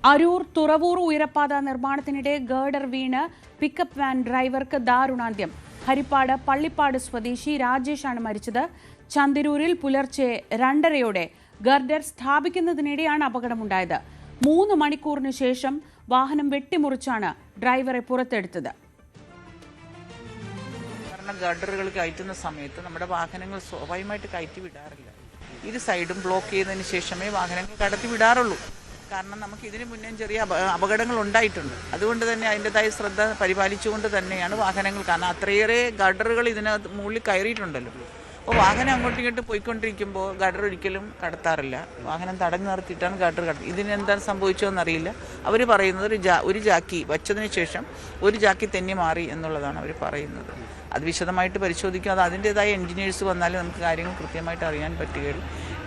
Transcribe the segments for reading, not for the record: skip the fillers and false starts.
Aroor Thuravoor ഉയരപ്പാത നിർമ്മാണത്തിനിടെ girder വീണ് pickup van ഡ്രൈവർക്ക് ദാരുണാന്ത്യം. ഹരിപ്പാട് പള്ളിപ്പാട് സ്വദേശി രാജേഷാണ് മരിച്ചത്. ചന്തിരൂരിൽ പുലർച്ചെ 2:30-ഓടെ ഗർഡർ സ്ഥാപിക്കുന്നതിനിടെയാണ് അപകടമുണ്ടായത്. 3 മണിക്കൂറിന് ശേഷം വാഹനം വെട്ടിമുറിച്ചാണ് ഡ്രൈവറെ പുറത്തെടുത്തത്. ഗർഡറുകൾ കയറ്റുന്ന സമയത്ത് നമ്മുടെ വാഹനങ്ങൾ സ്വാഭാവികമായിട്ട് കയറ്റി വിടാറില്ല. ഇരു സൈഡും ബ്ലോക്ക് ചെയ്തതിന് ശേഷമേ വാഹനങ്ങൾ കടത്തി വിടാറുള്ളൂ. കാരണം നമുക്ക് ഇതിനു മുന്നേ ചെറിയ അപകടങ്ങൾ ഉണ്ടായിട്ടുണ്ട്. അതുകൊണ്ട് തന്നെ അതിൻ്റെതായ ശ്രദ്ധ പരിപാലിച്ചുകൊണ്ട് തന്നെയാണ് വാഹനങ്ങൾ, കാരണം അത്രയേറെ ഗർഡറുകൾ ഇതിനകത്ത് മുകളിൽ കയറിയിട്ടുണ്ടല്ലോ. അപ്പോൾ വാഹനം അങ്ങോട്ടും ഇങ്ങോട്ടും പോയിക്കൊണ്ടിരിക്കുമ്പോൾ ഗർഡർ ഒരിക്കലും കടത്താറില്ല. വാഹനം തടഞ്ഞു നിർത്തിയിട്ടാണ് ഗർഡർ കടത്തുന്നത്. ഇതിനെന്താണ് സംഭവിച്ചതെന്നറിയില്ല. അവർ പറയുന്നത് ഒരു ജാക്കി വച്ചതിന് ശേഷം ഒരു ജാക്കി തെന്നി മാറി എന്നുള്ളതാണ് അവർ പറയുന്നത്. അത് വിശദമായിട്ട് പരിശോധിക്കും. അത് അതിൻ്റെതായ എൻജിനീയേഴ്സ് വന്നാലും നമുക്ക് കാര്യങ്ങൾ കൃത്യമായിട്ട് അറിയാൻ പറ്റുകയുള്ളൂ.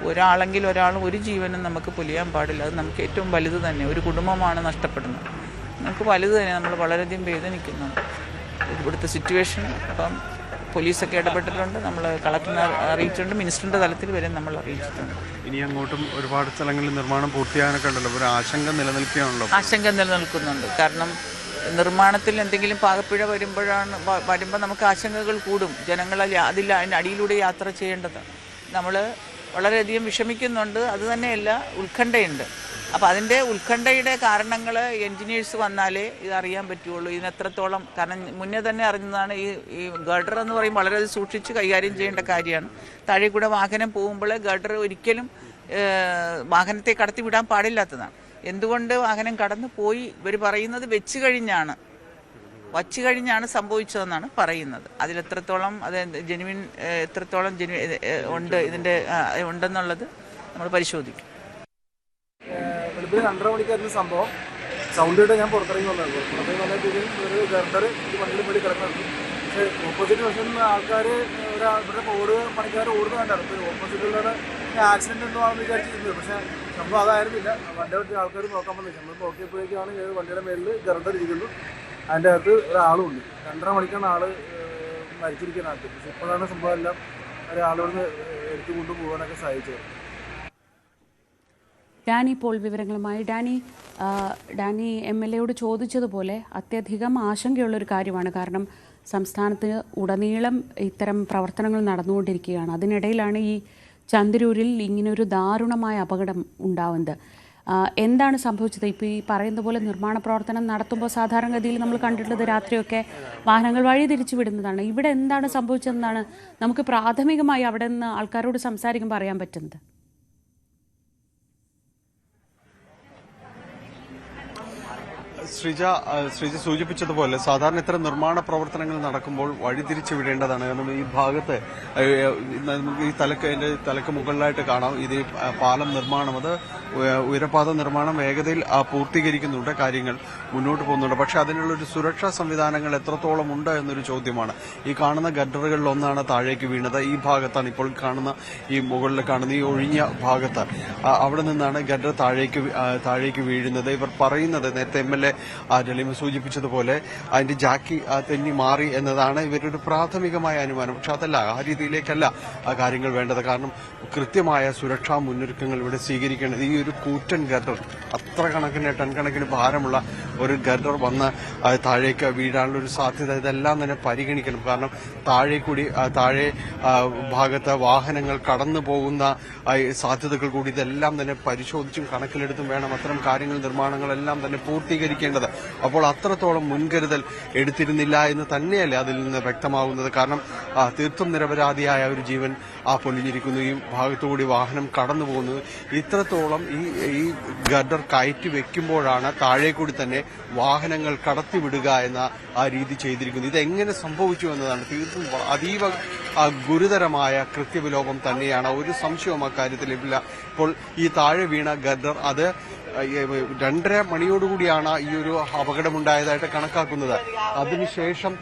ഒരാളെങ്കിൽ ഒരാളും ഒരു ജീവനും നമുക്ക് പൊലിയാൻ പാടില്ല. അത് നമുക്ക് ഏറ്റവും വലുത് തന്നെ. ഒരു കുടുംബമാണ് നഷ്ടപ്പെടുന്നത്. നമുക്ക് വലുത് തന്നെ. നമ്മൾ വളരെയധികം വേദനിക്കുന്നുണ്ട് ഇവിടുത്തെ സിറ്റുവേഷൻ. അപ്പം പോലീസൊക്കെ ഇടപെട്ടിട്ടുണ്ട്, നമ്മൾ കളക്ടറിനെ അറിയിച്ചിട്ടുണ്ട്, മിനിസ്റ്ററിൻ്റെ തലത്തിൽ വരെ നമ്മൾ അറിയിച്ചിട്ടുണ്ട്. ഇനി അങ്ങോട്ടും ഒരുപാട് സ്ഥലങ്ങളിൽ നിർമ്മാണം പൂർത്തിയാകാനൊക്കെ ഉണ്ടല്ലോ, ഒരു ആശങ്ക നിലനിൽക്കുകയാണല്ലോ. ആശങ്ക നിലനിൽക്കുന്നുണ്ട്. കാരണം നിർമ്മാണത്തിൽ എന്തെങ്കിലും പാകപ്പിഴ വരുമ്പോൾ നമുക്ക് ആശങ്കകൾ കൂടും. ജനങ്ങൾ അതിൽ അതിൻ്റെ അടിയിലൂടെ യാത്ര ചെയ്യേണ്ടത്. നമ്മൾ വളരെയധികം വിഷമിക്കുന്നുണ്ട്. അതുതന്നെയല്ല, ഉത്കണ്ഠയുണ്ട്. അപ്പോൾ അതിൻ്റെ ഉത്കണ്ഠയുടെ കാരണങ്ങൾ എൻജിനീയേഴ്സ് വന്നാലേ ഇതറിയാൻ പറ്റുള്ളൂ. ഇതിനെത്രത്തോളം, കാരണം മുന്നേ തന്നെ അറിഞ്ഞതാണ് ഈ ഗർഡർ എന്ന് പറയുമ്പോൾ വളരെയധികം സൂക്ഷിച്ച് കൈകാര്യം ചെയ്യേണ്ട കാര്യമാണ്. താഴെ കൂടെ വാഹനം പോകുമ്പോൾ ഗർഡർ ഒരിക്കലും വാഹനത്തെ കടത്തി വിടാൻ പാടില്ലാത്തതാണ്. എന്തുകൊണ്ട് വാഹനം കടന്നു പോയി ഇവർ പറയുന്നത് വച്ചു കഴിഞ്ഞാണ് സംഭവിച്ചതെന്നാണ് പറയുന്നത്. അതിലെത്രത്തോളം അത് ജെനുവിൻ എത്രത്തോളം ഉണ്ട് ഇതിൻ്റെ ഉണ്ടെന്നുള്ളത് നമ്മൾ പരിശോധിക്കും. വെളുപ്പിന് 2:30 മണിക്കായിരുന്നു സംഭവം. സൗണ്ട് കേട്ട് ഞാൻ പുറത്തിറങ്ങി വന്നത്. പുറത്തേക്ക് വന്നപ്പോഴത്തേക്കും ഒരു ഗർഡർ ഈ വണ്ടിയിൽ വേണ്ടി കിടക്കുന്നുണ്ട്. പക്ഷേ ഓപ്പോസിറ്റ് വശം ആൾക്കാർ ഇവിടെ പണിക്കാർ ഓടുന്നുണ്ടായിരുന്നു. ഒരു ഓപ്പോസിറ്റുള്ള ആക്സിഡൻറ്റ് എന്തോ ആണെന്ന് വിചാരിച്ചിരുന്നത്. പക്ഷേ സംഭവം അതായിരുന്നില്ല. വണ്ടി വെച്ച് ആൾക്കാർ നോക്കാൻ വന്നില്ല. നമ്മൾ നോക്കിയപ്പോഴേക്കാണ് വണ്ടിയുടെ മേളിൽ ഗർഡർ ഇരിക്കുന്നു. അതിൻ്റെ അകത്ത് ഒരാളും ഉണ്ട്. 2:30 മണിക്കാണ് ആൾ മരിച്ചിരിക്കുന്നതിനകത്ത്. പക്ഷേ ഇപ്പോഴാണ് സംഭവം എല്ലാം ഒരാളിവിടുന്ന് എടുത്തു കൊണ്ടുപോകാനൊക്കെ സാധിച്ചത്. ഡാനി പോൾ വിവരങ്ങളുമായി. ഡാനി MLA-യോട് ചോദിച്ചതുപോലെ അത്യധികം ആശങ്കയുള്ളൊരു കാര്യമാണ്. കാരണം സംസ്ഥാനത്ത് ഉടനീളം ഇത്തരം പ്രവർത്തനങ്ങൾ നടന്നുകൊണ്ടിരിക്കുകയാണ്. അതിനിടയിലാണ് ഈ ചന്തിരൂരിൽ ഇങ്ങനൊരു ദാരുണമായ അപകടം ഉണ്ടാവുന്നത്. എന്താണ് സംഭവിച്ചത്? ഇപ്പോൾ ഈ പറയുന്ന പോലെ നിർമ്മാണ പ്രവർത്തനം നടത്തുമ്പോൾ സാധാരണഗതിയിൽ നമ്മൾ കണ്ടിട്ടുള്ളത് രാത്രിയൊക്കെ വാഹനങ്ങൾ വഴി തിരിച്ചു വിടുന്നതാണ്. ഇവിടെ എന്താണ് സംഭവിച്ചതെന്നാണ് നമുക്ക് പ്രാഥമികമായി അവിടെ നിന്ന് ആൾക്കാരോട് സംസാരിക്കുമ്പോൾ അറിയാൻ പറ്റുന്നത്. ശ്രീജ സൂചിപ്പിച്ചതുപോലെ സാധാരണ ഇത്തരം നിർമ്മാണ പ്രവർത്തനങ്ങൾ നടക്കുമ്പോൾ വഴിതിരിച്ചു വിടേണ്ടതാണ്. കാരണം ഈ ഭാഗത്ത് ഈ തലക്ക് മുകളിലായിട്ട് കാണാം ഇത് പാലം നിർമ്മാണം, അത് ഉയരപാത നിർമ്മാണം വേഗതയിൽ പൂർത്തീകരിക്കുന്നുണ്ട്, കാര്യങ്ങൾ മുന്നോട്ട് പോകുന്നുണ്ട്. പക്ഷെ അതിനുള്ളൊരു സുരക്ഷാ സംവിധാനങ്ങൾ എത്രത്തോളം ഉണ്ട് എന്നൊരു ചോദ്യമാണ്. ഈ കാണുന്ന ഗർഡറുകളിൽ ഒന്നാണ് താഴേക്ക് വീണത്. ഈ ഭാഗത്താണ് ഇപ്പോൾ കാണുന്ന ഈ മുകളിൽ കാണുന്ന ഈ ഒഴിഞ്ഞ ഭാഗത്ത് അവിടെ നിന്നാണ് ഗർഡർ താഴേക്ക് വീഴുന്നത്. ഇവർ പറയുന്നത് നേരത്തെ MLA ജലീമ സൂചിപ്പിച്ചതുപോലെ അതിന്റെ ജാക്കി തെന്നി മാറി എന്നതാണ് ഇവരുടെ പ്രാഥമികമായ അനുമാനം. പക്ഷെ അതല്ല, ആ രീതിയിലേക്കല്ല ആ കാര്യങ്ങൾ വേണ്ടത്. കാരണം കൃത്യമായ സുരക്ഷാ മുന്നൊരുക്കങ്ങൾ ഇവിടെ സ്വീകരിക്കേണ്ടത്. ഈ ഒരു കൂറ്റൻ ഗർഡർ, അത്ര കണക്കിന് ടൺ കണക്കിന് ഭാരമുള്ള ഒരു ഗർഡർ വന്ന് താഴേക്ക് വീഴാനുള്ള ഒരു സാധ്യത ഇതെല്ലാം തന്നെ പരിഗണിക്കണം. കാരണം താഴെ ഭാഗത്ത് വാഹനങ്ങൾ കടന്നു പോകുന്ന സാധ്യതകൾ കൂടി ഇതെല്ലാം തന്നെ പരിശോധിച്ചും കണക്കിലെടുത്തും വേണം അത്തരം കാര്യങ്ങൾ നിർമ്മാണങ്ങളെല്ലാം തന്നെ പൂർത്തീകരിക്കേണ്ടത്. അപ്പോൾ അത്രത്തോളം മുൻകരുതൽ എടുത്തിരുന്നില്ല എന്ന് തന്നെയല്ലേ അതിൽ നിന്ന് വ്യക്തമാകുന്നത്. കാരണം തീർത്തും നിരപരാധിയായ ഒരു ജീവൻ പൊലിഞ്ഞിരിക്കുന്നു. ഈ ഭാഗത്തുകൂടി വാഹനം കടന്നു പോകുന്നത്. ഇത്രത്തോളം ഈ ഗർഡർ കയറ്റി വെക്കുമ്പോഴാണ് താഴെ കൂടി തന്നെ വാഹനങ്ങൾ കടത്തിവിടുക എന്ന ആ രീതി ചെയ്തിരിക്കുന്നത്. ഇതെങ്ങനെ സംഭവിച്ചു എന്നതാണ് തീർത്തും അതീവ ഗുരുതരമായ കൃത്യവിലോപം തന്നെയാണ്. ഒരു സംശയവും അക്കാര്യത്തിലില്ല. ഇപ്പോൾ ഈ താഴെ വീണ ഗർഡർ അത് 2:30 മണിയോടുകൂടിയാണ് ഈ ഒരു അപകടമുണ്ടായതായിട്ട് കണക്കാക്കുന്നത്. അതിനുശേഷം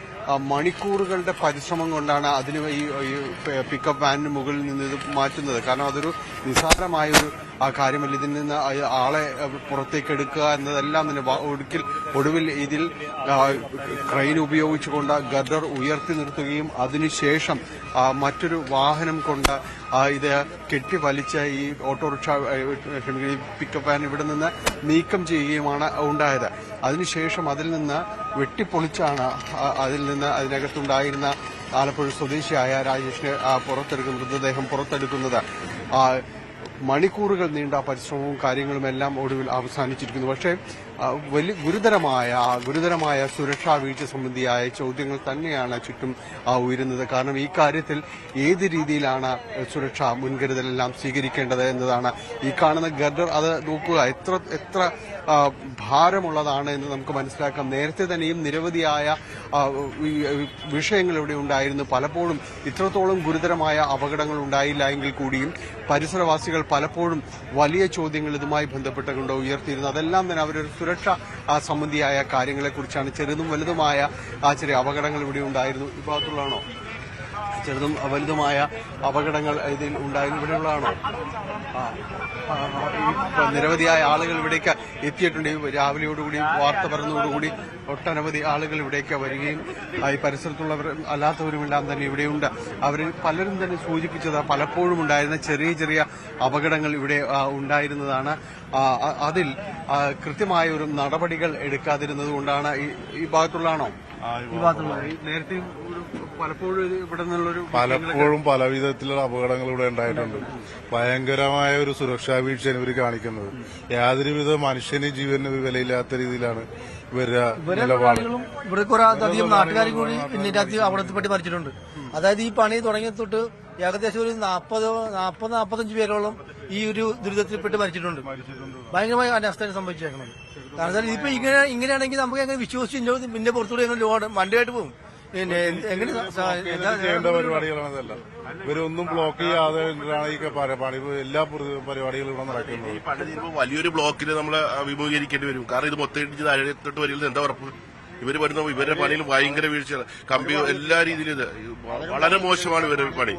മണിക്കൂറുകളുടെ പരിശ്രമം കൊണ്ടാണ് അതിന് ഈ പിക്കപ്പ് വാനിന് മുകളിൽ നിന്ന് ഇത് മാറ്റുന്നത്. കാരണം അതൊരു നിസ്സാരമായൊരു കാര്യമല്ല. ഇതിൽ നിന്ന് ആളെ പുറത്തേക്ക് എടുക്കുക എന്നതെല്ലാം തന്നെ ഒടുവിൽ ഇതിൽ ക്രെയിൻ ഉപയോഗിച്ചുകൊണ്ട് ഗർഡർ ഉയർത്തി നിർത്തുകയും അതിനുശേഷം മറ്റൊരു വാഹനം കൊണ്ട് ഇത് കെട്ടിവലിച്ച് ഈ ഓട്ടോറിക്ഷ ഈ പിക്കപ്പ് വാൻ ഇവിടെ നിന്ന് നീക്കം ചെയ്യുകയുമാണ് ഉണ്ടായത്. അതിനുശേഷം അതിൽ നിന്ന് വെട്ടിപ്പൊളിച്ചാണ് അതിനകത്തുണ്ടായിരുന്ന ആലപ്പുഴ സ്വദേശിയായ രാജേഷിനെ മൃതദേഹം പുറത്തെടുക്കുന്നത്. മണിക്കൂറുകൾ നീണ്ട പരിശ്രമവും കാര്യങ്ങളുമെല്ലാം ഒടുവിൽ അവസാനിച്ചിരിക്കുന്നു. പക്ഷേ ഗുരുതരമായ സുരക്ഷാ വീഴ്ച സംബന്ധിയായ ചോദ്യങ്ങൾ തന്നെയാണ് ചുറ്റും ഉയരുന്നത്. കാരണം ഈ കാര്യത്തിൽ ഏത് രീതിയിലാണ് സുരക്ഷാ മുൻകരുതലെല്ലാം സ്വീകരിക്കേണ്ടത് എന്നതാണ്. ഈ കാണുന്ന ഗർഡർ അത് നോക്കുക, എത്ര ഭാരമുള്ളതാണ് എന്ന് നമുക്ക് മനസ്സിലാക്കാം. നേരത്തെ തന്നെയും നിരവധിയായ വിഷയങ്ങൾ ഇവിടെ ഉണ്ടായിരുന്നു. പലപ്പോഴും ഇത്രത്തോളം ഗുരുതരമായ അപകടങ്ങൾ ഉണ്ടായില്ല എങ്കിൽ കൂടിയും പരിസരവാസികൾ പലപ്പോഴും വലിയ ചോദ്യങ്ങൾ ഇതുമായി ബന്ധപ്പെട്ടുകൊണ്ട് ഉയർത്തിയിരുന്നു. അതെല്ലാം തന്നെ അവരൊരു സുരക്ഷാ സംബന്ധിയായ കാര്യങ്ങളെക്കുറിച്ചാണ്. ചെറുതും വലുതുമായ ചെറിയ അപകടങ്ങൾ ഇവിടെ ഉണ്ടായിരുന്നു. ഈ ഭാഗത്തുള്ളതാണോ? ചെറുതും വലുതുമായ അപകടങ്ങൾ ഇതിൽ ഉണ്ടായിരുന്നു. ഇവിടെയുള്ളതാണോ? നിരവധിയായ ആളുകൾ ഇവിടേക്ക് എത്തിയിട്ടുണ്ട്. രാവിലെയോടുകൂടി വാർത്ത പറഞ്ഞതോടുകൂടി ഒട്ടനവധി ആളുകൾ ഇവിടേക്ക് വരികയും ഈ പരിസരത്തുള്ളവർ അല്ലാത്തവരുമെല്ലാം തന്നെ ഇവിടെയുണ്ട്. അവർ പലരും തന്നെ സൂചിപ്പിച്ചത് പലപ്പോഴും ഉണ്ടായിരുന്ന ചെറിയ ചെറിയ അപകടങ്ങൾ ഇവിടെ ഉണ്ടായിരുന്നതാണ്. അതിൽ കൃത്യമായ ഒരു നടപടികൾ എടുക്കാതിരുന്നത് കൊണ്ടാണ്. ഈ ഭാഗത്തുള്ളതാണോ? നേരത്തെ പലപ്പോഴും പല വിധത്തിലുള്ള അപകടങ്ങൾ ഇവിടെ ഉണ്ടായിട്ടുണ്ട്. ഭയങ്കരമായ ഒരു സുരക്ഷാ വീഴ്ചയാണ് ഇവർ കാണിക്കുന്നത്. യാതൊരുവിധ മനുഷ്യന് ജീവന് വിലയില്ലാത്ത രീതിയിലാണ് ഇവരുടെ നിലപാട്. ഇവിടെ കുറെ അധികം നാട്ടുകാർ കൂടി ഇതിനകത്ത് അപകടത്തിൽപ്പെട്ട് മരിച്ചിട്ടുണ്ട്. അതായത് ഈ പണി തുടങ്ങിയ തൊട്ട് ഏകദേശം ഒരു 40-45 പേരോളം ഈ ഒരു ദുരിതത്തിൽപ്പെട്ട് മരിച്ചിട്ടുണ്ട്. ഭയങ്കരമായ അനാസ്ഥയാണ് സംഭവിച്ചേക്കുന്നത്. കാരണം ഇപ്പൊ ഇങ്ങനെയാണെങ്കിൽ നമുക്ക് എങ്ങനെ വിശ്വസിച്ച് പിന്നെ പുറത്തുകൂടി എങ്ങനെ വണ്ടിയായിട്ട് പോകും? ചെയ്യേണ്ട പരിപാടികളാണതല്ല. ഇവരൊന്നും ബ്ലോക്ക് ചെയ്യാതെ എല്ലാ പരിപാടികളും ഇവിടെ നടക്കുന്നത്. ഈ പണി ചെയ്യുമ്പോൾ വലിയൊരു ബ്ലോക്കിൽ നമ്മൾ അഭിമുഖീകരിക്കേണ്ടി വരും. കാരണം ഇത് മൊത്തം ഇടിച്ച് താഴെത്തോട്ട് വരില്ല. എന്താ ഉറപ്പ്? ഇവരുടെ പണിയിൽ ഭയങ്കര വീഴ്ചയാണ്. കമ്പി എല്ലാ രീതിയിലും ഇത് വളരെ മോശമാണ് ഇവരുടെ പണി.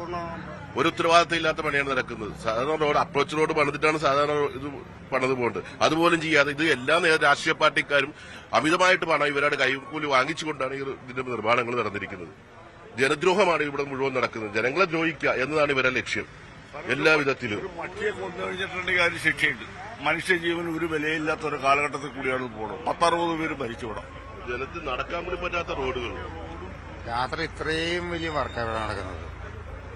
ഒരു ഉത്തരവാദിത്തം ഇല്ലാത്ത പണിയാണ് നടക്കുന്നത്. സാധാരണ റോഡ് അപ്രോച്ച് റോഡ് പണിതിട്ടാണ് സാധാരണ ഇത് പണിത് പോകുന്നത്. അതുപോലും ചെയ്യാതെ ഇത് എല്ലാ രാഷ്ട്രീയ പാർട്ടിക്കാരും അമിതമായിട്ട് പണം ഇവരുടെ കൈക്കൂലി വാങ്ങിച്ചുകൊണ്ടാണ് ഇതിന്റെ നിർമ്മാണങ്ങൾ നടന്നിരിക്കുന്നത്. ജനദ്രോഹമാണ് ഇവിടെ മുഴുവൻ നടക്കുന്നത്. ജനങ്ങളെ ദ്രോഹിക്കുക എന്നതാണ് ഇവരുടെ ലക്ഷ്യം എല്ലാ വിധത്തിലും. പക്ഷിയെ കൊണ്ടുവച്ചിട്ടുണ്ടെങ്കിൽ അതിന് ശിക്ഷയുണ്ട്. മനുഷ്യജീവന് ഒരു വിലയില്ലാത്ത ഒരു കാലഘട്ടത്തിൽ കൂടിയാണ് പോകുന്നത്. 10-60 പേര് മരിച്ചുവിടാം. ജനത്തിൽ നടക്കാൻ കൂടി പറ്റാത്ത റോഡുകൾ. രാത്രി ഇത്രയും വലിയ വർക്കാണ് നടക്കുന്നത്.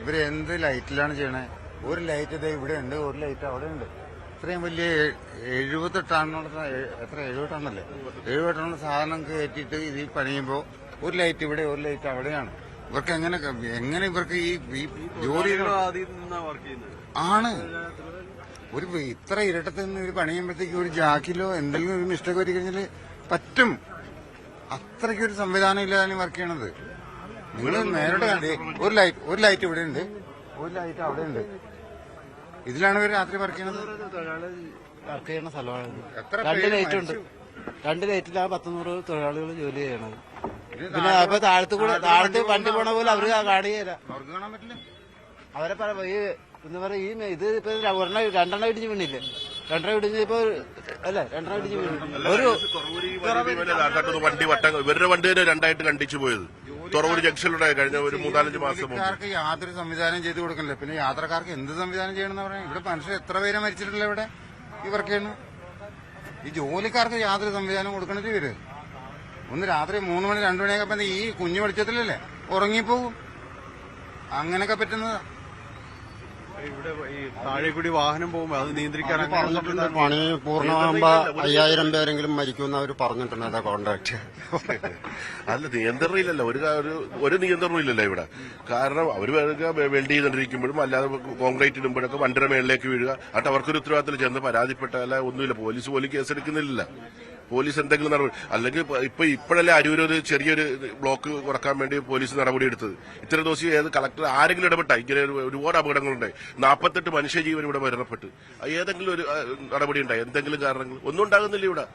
ഇവര് എന്ത് ലൈറ്റിലാണ് ചെയ്യണേ? ഒരു ലൈറ്റ് ഇതേ ഇവിടെ ഉണ്ട്, ഒരു ലൈറ്റ് അവിടെ ഉണ്ട്. ഇത്രയും വലിയ 78 ടണ്ണുള്ള 70 ടണ്ണല്ലേ? 70 ടണ്ണുള്ള സാധനം കയറ്റിയിട്ട് ഇത് പണിയുമ്പോൾ ഒരു ലൈറ്റ് ഇവിടെ, ഒരു ലൈറ്റ് അവിടെയാണ്. ഇവർക്ക് എങ്ങനെ ഇവർക്ക് ഈ ജോലി ആണ്? ഒരു ഇത്ര ഇരട്ടത്തിൽ നിന്ന് ഒരു പണിയുമ്പോഴത്തേക്ക് ഒരു ജാക്കിലോ എന്തെങ്കിലും ഒരു മിസ്റ്റേക്ക് വരി കഴിഞ്ഞാൽ പറ്റും. അത്രയ്ക്കൊരു സംവിധാനം ഇല്ലാതാണ് വർക്ക് ചെയ്യണത്. നിങ്ങൾ നേരിട്ട് കണ്ടേ, ഒരു ലൈറ്റ് ഇവിടെ ഉണ്ട്, ഒരു ലൈറ്റ് അവിടെ ഉണ്ട്. ഇതിലാണ് ഇവർ രാത്രി വർക്ക് ചെയ്യണത്. വർക്ക് ചെയ്യുന്ന സ്ഥലമാണ്. എത്ര 2 ലൈറ്റ് ഉണ്ട്. 2 ലൈറ്റിലാണ് 100 തൊഴിലാളികൾ ജോലി ചെയ്യണത്. പിന്നെ അപ്പൊ താഴത്ത് വണ്ടി പോണ പോലെ അവര് കാണുകയില്ല. അവർക്ക് കാണാൻ പറ്റില്ല. അവരെ എന്താ പറയാ, ഇത് ഇപ്പൊ 2 ഇടിച്ച് വീണില്ലേ? 2 ഇടിച്ച് ഇപ്പൊ അല്ലെ 2 ഇടിച്ച് വീണില്ല. ഇവരുടെ വണ്ടി തന്നെ 2ആയിട്ട് കണ്ടിച്ചു പോയത് തുറവൂർ ജംഗ്ഷനിലുണ്ടായി കഴിഞ്ഞ ഒരു 3-4 മാസം മുമ്പ്. യാതൊരു സംവിധാനം ചെയ്ത് കൊടുക്കണില്ല. പിന്നെ യാത്രക്കാർക്ക് എന്ത് സംവിധാനം ചെയ്യണമെന്ന് പറഞ്ഞാൽ ഇവിടെ മനുഷ്യർ എത്ര പേരെ മരിച്ചിട്ടില്ല ഇവിടെ ഈ വർക്ക് ചെയ്യണം. ഈ ജോലിക്കാർക്ക് യാതൊരു സംവിധാനം കൊടുക്കണില്ല ഇവര്. ഒന്ന് രാത്രി 3 മണി 2 മണിയൊക്കെ ഈ കുഞ്ഞു വെളിച്ചത്തിലല്ലേ ഉറങ്ങിപ്പോകും. അങ്ങനെയൊക്കെ പറ്റുന്നതാ. ഇവിടെ ഈ താഴെ കൂടി വാഹനം പോകുമ്പോൾ അത് നിയന്ത്രിക്കാൻ പണി പൂർണ്ണമാകുമ്പോ 5000 പേരെങ്കിലും മരിക്കുമെന്ന് അവർ പറഞ്ഞിട്ടുണ്ട്. അതാ കോൺട്രാക്ട്. അല്ല, നിയന്ത്രണമില്ലല്ലോ, ഒരു നിയന്ത്രണവും ഇല്ലല്ലോ ഇവിടെ. കാരണം അവർ വെൽഡ് ചെയ്തുകൊണ്ടിരിക്കുമ്പോഴും അല്ലാതെ കോൺക്രീറ്റ് ഇടുമ്പോഴൊക്കെ വണ്ടിയുടെ മേളിലേക്ക് വീഴുക. എന്നിട്ട് അവർക്കൊരു ഉത്തരവാദിത്തത്തിൽ ചെന്ന് പരാതിപ്പെട്ടല്ല ഒന്നുമില്ല. പോലീസ് പോലും കേസെടുക്കുന്നില്ല. പോലീസ് എന്തെങ്കിലും നടപടി അല്ലെങ്കിൽ ഇപ്പോഴല്ലേ അരൂരൊരു ചെറിയൊരു ബ്ലോക്ക് കുറക്കാൻ വേണ്ടി പോലീസ് നടപടിയെടുത്തത്. ഇത്ര ദിവസം ഏത് കളക്ടർ ആരെങ്കിലും ഇടപെട്ട? ഇങ്ങനെ ഒരുപാട് അപകടങ്ങളുണ്ടായി. 48 മനുഷ്യജീവൻ ഇവിടെ മരണപ്പെട്ട്. ഏതെങ്കിലും ഒരു നടപടി ഉണ്ടായി? എന്തെങ്കിലും കാരണങ്ങൾ ഒന്നും ഉണ്ടാകുന്നില്ല ഇവിടെ.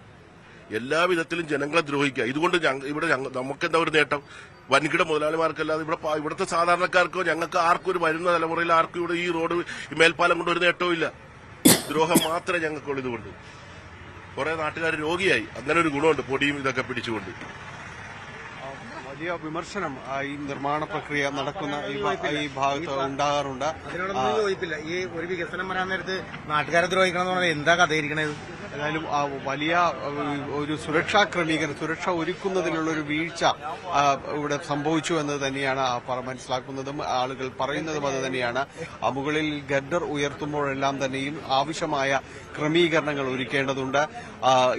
എല്ലാ വിധത്തിലും ജനങ്ങളെ ദ്രോഹിക്കുക. ഇതുകൊണ്ട് ഇവിടെ നമുക്കെന്താ ഒരു നേട്ടം? വൻകിട മുതലാളിമാർക്കല്ലാതെ ഇവിടുത്തെ സാധാരണക്കാർക്കോ ഞങ്ങൾക്ക് ആർക്കും ഒരു വരുന്ന തലമുറയിൽ ആർക്കും ഇവിടെ ഈ റോഡ് മേൽപ്പാലം കൊണ്ട് ഒരു നേട്ടവും ഇല്ല. ദ്രോഹം മാത്രമേ ഞങ്ങൾക്കുള്ളൂ. ഇതുകൊണ്ട് കുറെ നാട്ടുകാർ രോഗിയായി. അങ്ങനെ ഒരു ഗുണമുണ്ട് പൊടിയും ഇതൊക്കെ പിടിച്ചുകൊണ്ട്. വലിയ വിമർശനം ഈ നിർമ്മാണ പ്രക്രിയ നടക്കുന്ന ഈ ഭാഗത്ത് ഉണ്ടാകാറുണ്ട്. അതിനോടൊന്നും യോജിപ്പില്ല. ഈ ഒരു വികസനം വരാൻ നേരത്ത് നാട്ടുകാരെ ദ്രോഹിക്കണം എന്ന് പറഞ്ഞാൽ എന്താ കഥയിരിക്കണത്? ഏതായാലും വലിയ ഒരു സുരക്ഷാ ക്രമീകരണം, സുരക്ഷ ഒരുക്കുന്നതിലുള്ള ഒരു വീഴ്ച ഇവിടെ സംഭവിച്ചു എന്ന് തന്നെയാണ് മനസ്സിലാക്കുന്നതും ആളുകൾ പറയുന്നതും അത് തന്നെയാണ്. മുകളിൽ ഗർഡർ ഉയർത്തുമ്പോഴെല്ലാം തന്നെയും ആവശ്യമായ ക്രമീകരണങ്ങൾ ഒരുക്കേണ്ടതുണ്ട്.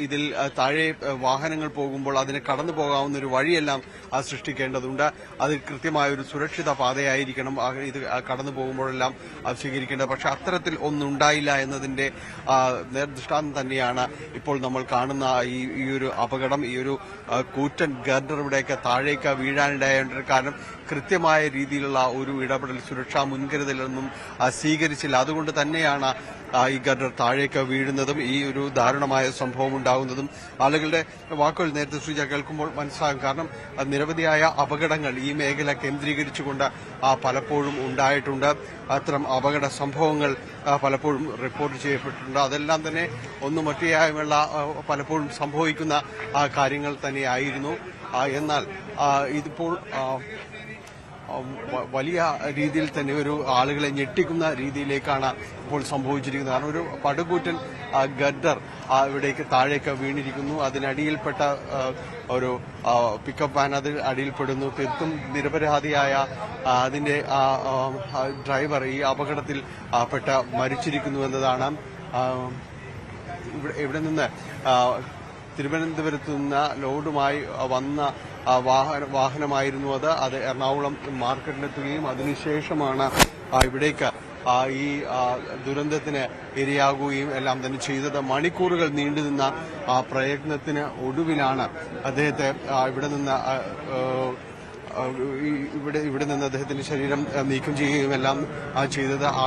ഇതിൽ താഴെ വാഹനങ്ങൾ പോകുമ്പോൾ അതിന് കടന്നു പോകാവുന്ന ഒരു വഴിയെല്ലാം സൃഷ്ടിക്കേണ്ടതുണ്ട്. അതിൽ കൃത്യമായ ഒരു സുരക്ഷിത പാതയായിരിക്കണം ഇത് കടന്നു പോകുമ്പോഴെല്ലാം സ്വീകരിക്കേണ്ടത്. പക്ഷെ അത്തരത്തിൽ ഒന്നുണ്ടായില്ല എന്നതിന്റെ ദൃഷ്ടാന്തം തന്നെയാണ് ഇപ്പോൾ നമ്മൾ കാണുന്ന ഈ ഒരു അപകടം. ഈ ഒരു കൂറ്റൻ ഗർഡർ ഇവിടേക്ക് താഴേക്ക് വീഴാനിടയായ കാരണം കൃത്യമായ രീതിയിലുള്ള ഒരു ഇടപെടൽ, സുരക്ഷാ മുൻകരുതലൊന്നും സ്വീകരിച്ചില്ല. അതുകൊണ്ട് തന്നെയാണ് ഈ ഗർഡർ താഴേക്ക് വീഴുന്നതും ഈ ഒരു ദാരുണമായ സംഭവം ഉണ്ടാകുന്നതും. ആളുകളുടെ വാക്കുകൾ നേരത്തെ സൂചിച്ച കേൾക്കുമ്പോൾ മനസ്സിലാകും. കാരണം നിരവധിയായ അപകടങ്ങൾ ഈ മേഖല കേന്ദ്രീകരിച്ചുകൊണ്ട് പലപ്പോഴും ഉണ്ടായിട്ടുണ്ട്. അത്തരം അപകട സംഭവങ്ങൾ പലപ്പോഴും റിപ്പോർട്ട് ചെയ്യപ്പെട്ടിട്ടുണ്ട്. അതെല്ലാം തന്നെ ഒന്നും മറ്റേയായുള്ള പലപ്പോഴും സംഭവിക്കുന്ന കാര്യങ്ങൾ തന്നെയായിരുന്നു. എന്നാൽ ഇതിപ്പോൾ വലിയ രീതിയിൽ തന്നെ ഒരു ആളുകളെ ഞെട്ടിക്കുന്ന രീതിയിലേക്കാണ് ഇപ്പോൾ സംഭവിച്ചിരിക്കുന്നത്. കാരണം ഒരു പടുകൂറ്റൻ ഗർഡർ ഇവിടേക്ക് താഴേക്ക് വീണിരിക്കുന്നു. അതിനടിയിൽപ്പെട്ട ഒരു പിക്കപ്പ് വാൻ അതിൽ അടിയിൽപ്പെടുന്നു. തീർത്തും നിരപരാധിയായ അതിന്റെ ഡ്രൈവർ ഈ അപകടത്തിൽ മരിച്ചിരിക്കുന്നു എന്നതാണ്. ഇവിടെ നിന്ന് തിരുവനന്തപുരത്ത് നിന്ന് ലോഡുമായി വന്ന വാഹനമായിരുന്നു അത് എറണാകുളം മാർക്കറ്റിലെത്തുകയും അതിനുശേഷമാണ് ഇവിടേക്ക് ഈ ദുരന്തത്തിന് ഇരയാകുകയും എല്ലാം തന്നെ ചെയ്തത്. മണിക്കൂറുകൾ നീണ്ടുനിന്ന പ്രയത്നത്തിന് ഒടുവിലാണ് അദ്ദേഹത്തെ ഇവിടെ നിന്ന് അദ്ദേഹത്തിന്റെ ശരീരം നീക്കം ചെയ്യുകയും എല്ലാം ചെയ്തത്.